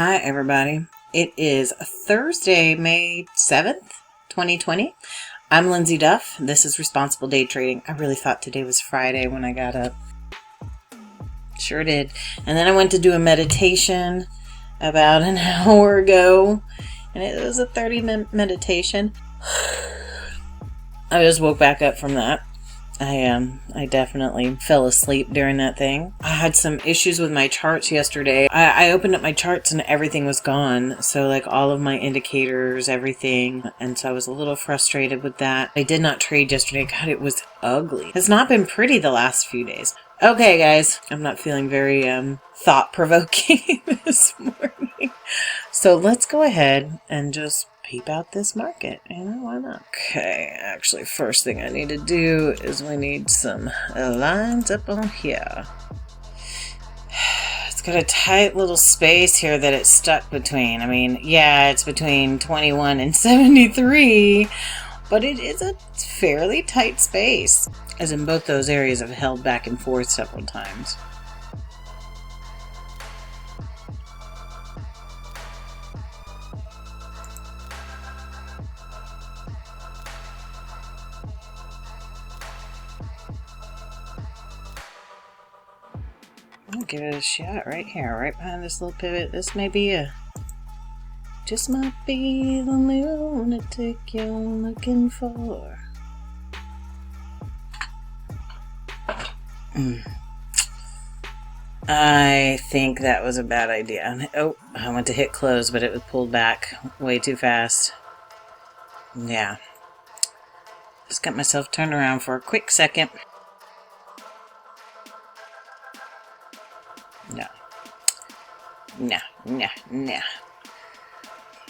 Hi, everybody. It is Thursday, May 7th, 2020. I'm Lindsay Duff. This is Responsible Day Trading. I really thought today was Friday when I got up. Sure did. And then I went to do a meditation about an hour ago, and it was a 30-minute meditation. I just woke back up from that. I definitely fell asleep during that thing. I had some issues with my charts yesterday. I opened up my charts and everything was gone. So like all of my indicators, everything. And so I was a little frustrated with that. I did not trade yesterday. God, it was ugly. It's not been pretty the last few days. Okay, guys. I'm not feeling very thought-provoking this morning. So let's go ahead and just peep out this market. You know, why not? Okay, actually, first thing I need to do is we need some lines up on here. It's got a tight little space here that it's stuck between. I mean, yeah, it's between 21 and 73, but it is a fairly tight space, as in both those areas have held back and forth several times. I'll give it a shot right here, right behind this little pivot. This may be just might be the lunatic you're looking for. I think that was a bad idea. Oh, I went to hit close, but it was pulled back way too fast. Yeah. Just got myself turned around for a quick second. No.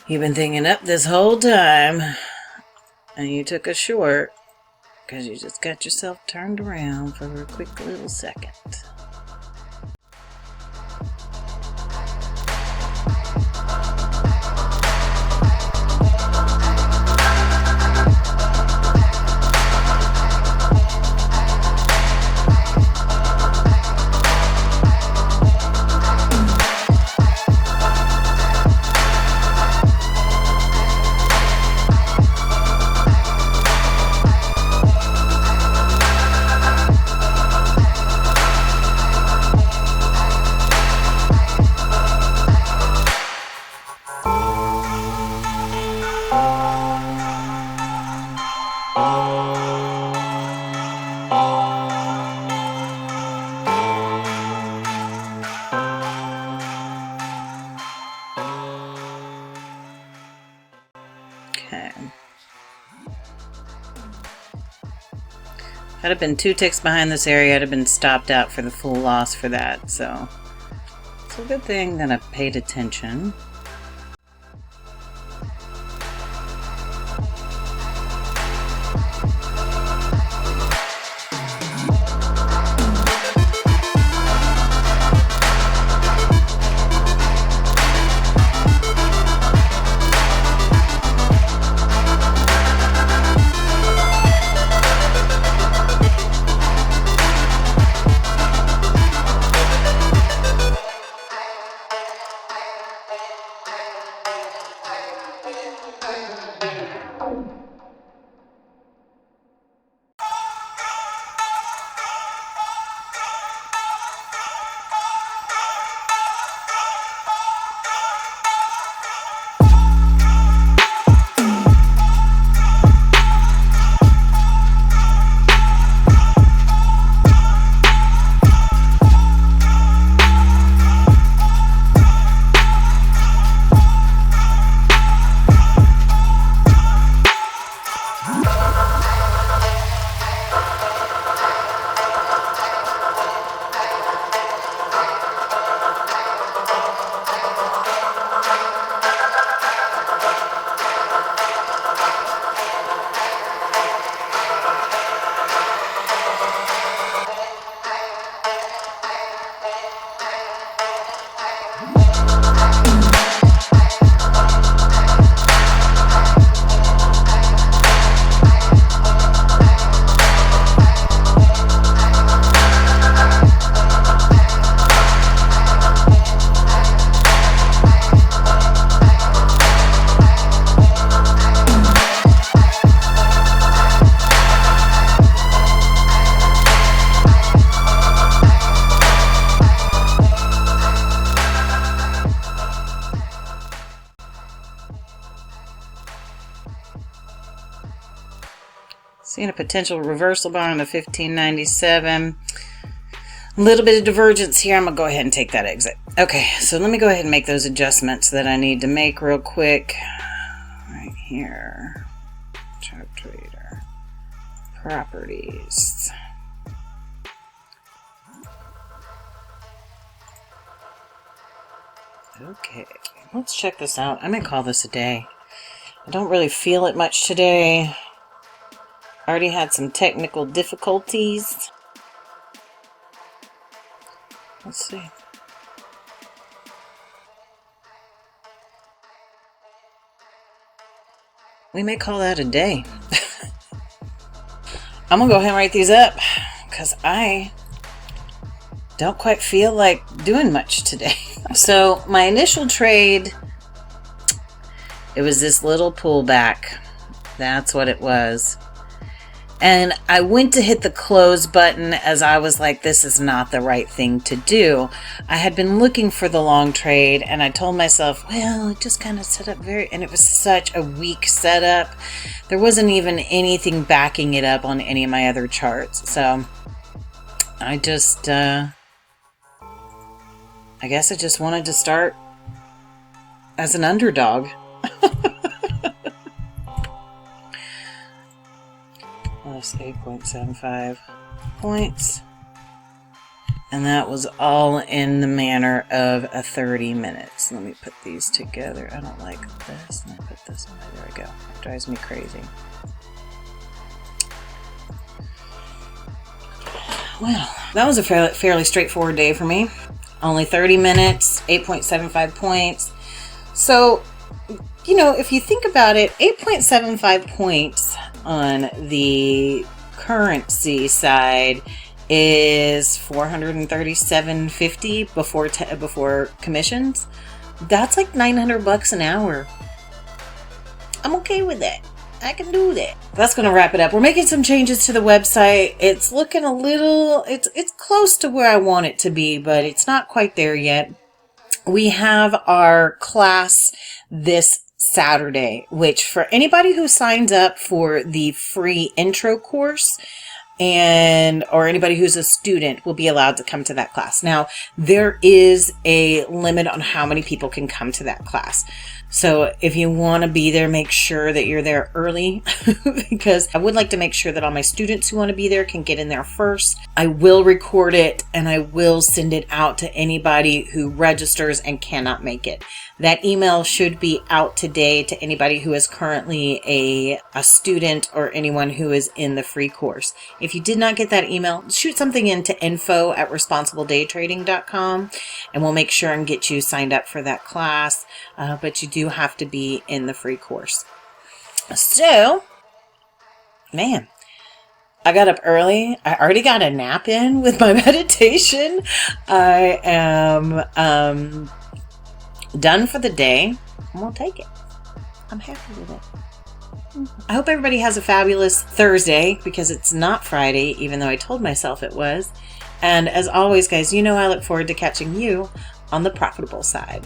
You've been thinking up this whole time, and you took a short because you just got yourself turned around for a quick little second. Okay. If I'd have been 2 ticks behind this area, I'd have been stopped out for the full loss for that, so it's a good thing that I paid attention. Seeing a potential reversal bar on the 1597. A little bit of divergence here. I'm going to go ahead and take that exit. Okay, so let me go ahead and make those adjustments that I need to make real quick. Right here. Chart trader. Properties. Okay, let's check this out. I may call this a day. I don't really feel it much today. Already had some technical difficulties. Let's see. We may call that a day. I'm gonna go ahead and write these up because I don't quite feel like doing much today. So my initial trade, it was this little pullback. That's what it was. And I went to hit the close button as I was like, this is not the right thing to do. I had been looking for the long trade and I told myself, well, it just kind of set up and it was such a weak setup. There wasn't even anything backing it up on any of my other charts. So I just, I guess I just wanted to start as an underdog. Plus 8.75 points. And that was all in the manner of a 30 minutes. Let me put these together. I don't like this. Let me put this in there. There we go. It drives me crazy. Well, that was a fairly straightforward day for me. Only 30 minutes, 8.75 points. So, you know, if you think about it, 8.75 points on the currency side is $437.50 before commissions. That's like $900 an hour. I'm okay with that. I can do that. That's going to wrap it up. We're making some changes to the website. It's looking a little, it's close to where I want it to be, but it's not quite there yet. We have our class this Saturday, which for anybody who signs up for the free intro course or anybody who's a student will be allowed to come to that class. Now, there is a limit on how many people can come to that class. So if you want to be there, make sure that you're there early because I would like to make sure that all my students who want to be there can get in there first. I will record it and I will send it out to anybody who registers and cannot make it. That email should be out today to anybody who is currently a student or anyone who is in the free course. If you did not get that email, shoot something in to info@responsibledaytrading.com and we'll make sure and get you signed up for that class. But you do have to be in the free course. So, man, I got up early. I already got a nap in with my meditation. I am done for the day, and we'll take it. I'm happy with it. I hope everybody has a fabulous Thursday because it's not Friday, even though I told myself it was. And as always, guys, you know I look forward to catching you on the profitable side.